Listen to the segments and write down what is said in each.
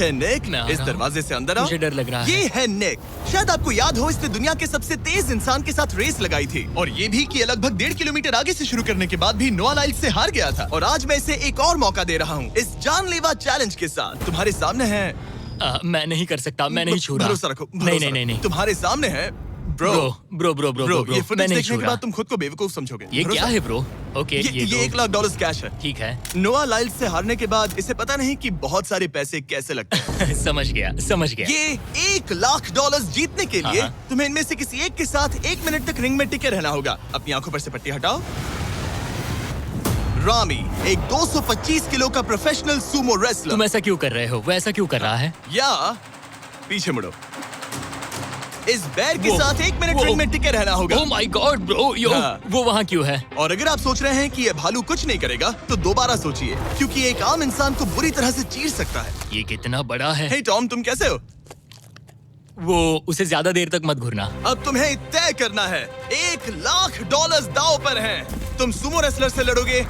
है निक, मैं आ इस रहा हूँ। दरवाजे से अंदर आओ। मुझे डर लग रहा है। ये है निक। शायद आपको याद हो, इसने दुनिया के सबसे तेज इंसान के साथ रेस लगाई थी, और ये भी कि लगभग 1.5 किलोमीटर आगे से शुरू करने के बाद भी नोआ लाइल्स से हार गया था। और आज मैं इसे एक और मौका दे रहा हूँ इस जानलेवा चैलेंज के साथ। तुम्हारे सामने है, मैं नहीं कर सकता, मैं नहीं छू रहा। भरोसा रखो, नहीं। तुम्हारे सामने है ब्रो। ब्रो, ये मैं फुटेज नहीं देखने छू के रहा। बाद तुम खुद को बेवकूफ समझोगे। ये क्या है ब्रो? ओके, ये $1 लाख कैश है। ठीक है। नोआ लाइल्स से हारने के बाद इसे पता नहीं कि बहुत सारे पैसे कैसे लगते हैं। समझ गया। ये $1 लाख जीतने के लिए हाँ। तुम्हें इनमें से किसी एक के साथ 1 मिनट तक रिंग में टिके रहना होगा। अपनी आंखों पर से पट्टी हटाओ। रामी एक 225 किलो का प्रोफेशनल सूमो रेसलर। तुम ऐसा क्यों कर रहे हो? वो ऐसा क्यों कर रहा है? या पीछे मुड़ो। इस बैर के वो- साथ 1 मिनट वो- रिंग में टिके रहना होगा। ओह माय गॉड ब्रो, हाँ। वो वहाँ क्यों है? और अगर आप सोच रहे हैं कि ये भालू कुछ नहीं करेगा, तो दोबारा सोचिए, क्योंकि एक आम इंसान को बुरी तरह से चीर सकता है। ये कितना बड़ा है। हे टॉम, तुम कैसे हो? वो उसे ज्यादा देर तक मत घूरना। अब तुम्हें तय करना है। $1 लाख दांव पर हैं। तुम सुमो रेसलर से लड़ोगे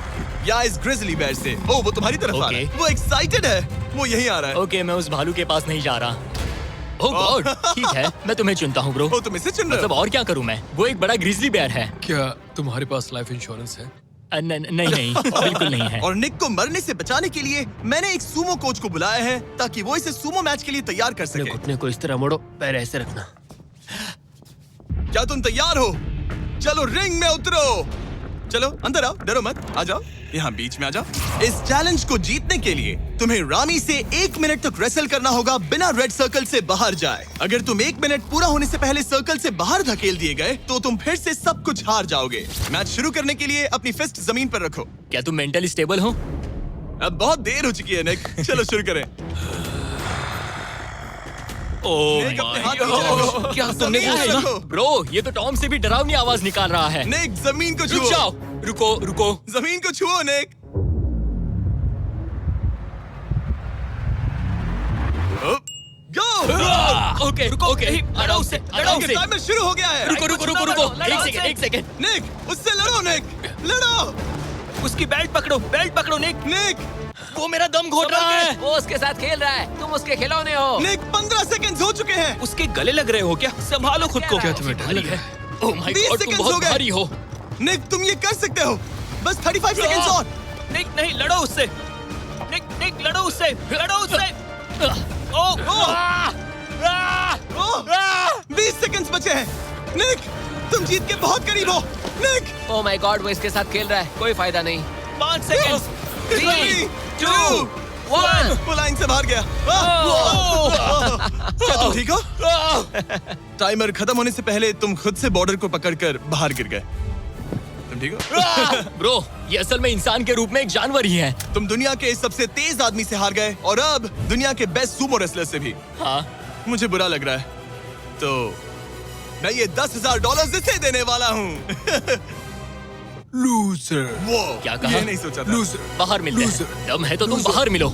या इस ग्रिजली बेयर से? ओ, वो तुम्हारी तरफ आ रहा है। Okay. वो एक्साइटेड है। वो यहीं आ रहा है। ओके, मैं उस भालू के पास नहीं जा रहा। ओह गॉड, ठीक है, मैं तुम्हें चुनता हूँ ब्रो। ओ, तुम इसे चुन रहे मतलब हो? और क्या करूँ मैं? वो एक बड़ा ग्रिजली बेयर है। क्या तुम्हारे पास लाइफ इंश्योरेंस है? नहीं, बिल्कुल नहीं है। और निक को मरने से बचाने के लिए मैंने एक सुमो कोच को बुलाया है, ताकि वो इसे सुमो मैच के लिए तैयार कर अपने सके। घुटने को इस तरह मोड़ो, पैर ऐसे रखना। क्या तुम तैयार हो? चलो रिंग में उतरो। चलो अंदर आओ, डरो मत, आ जाओ, यहाँ बीच में आ जाओ। इस चैलेंज को जीतने के लिए तुम्हें रामी से 1 मिनट तक रेसल करना होगा बिना रेड सर्कल से बाहर जाए। अगर तुम 1 मिनट पूरा होने से पहले सर्कल से बाहर धकेल दिए गए, तो तुम फिर से सब कुछ हार जाओगे। मैच शुरू करने के लिए अपनी फिस्ट जमीन पर रखो। क्या तुम मेंटली स्टेबल हो? अब बहुत देर हो चुकी है निक, चलो शुरू करें। ओह निक, अपने माय हाथ नीचे रखो। गॉड, क्या तुमने जमीन वो पे सुना? रखो। ब्रो, ये तो टॉम से भी डरावनी आवाज निकाल रहा है। निक, जमीन को रुक छुओ। जाओ, रुको। जमीन को छुओ निक। गो। ओके, आराम से। टाइमर शुरू हो गया है। रुको, एक सेकंड। निक, उससे लड़ो निक, लड़ो। उसकी बेल्ट पकड़ो निक। निक, वो मेरा दम घोट रहा है। वो उसके साथ खेल रहा है, तुम उसके खिलौने हो। निक, 15 सेकंड्स हो चुके हैं। उसके गले लग रहे हो क्या? संभालो खुद को। क्या तुम्हें डर लग रहा है? ओह माय 20 गॉड, तुम सेकंड्स हो बहुत गए। भारी हो। निक, तुम ये कर सकते हो। बस 35 सेकंड्स और। निक, नहीं, लड़ो उससे। निक, लड़ो उससे। ओह, ओह, 20 सेकंड्स बचे हैं। निक, तुम जीत के बहुत करीब हो। निक, ओ माय गॉड, वो इसके साथ खेल रहा है, कोई फायदा नहीं। 5 सेकंड्स। 3, 2, 1। वो लाइन से बाहर गया। क्या तुम ठीक हो? टाइमर खत्म होने से पहले तुम खुद से बॉर्डर को पकड़कर बाहर गिर गए। तुम ठीक हो? ब्रो, ये असल में इंसान के रूप में एक जानवर ही है। तुम दुनिया के सबसे तेज आदमी से हार गए, और अब दुनिया के बेस्ट सुमो रेसलर से भी। हाँ, मुझे बुरा लग रहा है, तो मैं ये $10,000 इसे देने वाला हूँ। लूजर। वो क्या कहा? ये नहीं सोचा था। लूजर। बाहर मिलते हैं। Loser. दम है तो तुम Loser. बाहर मिलो।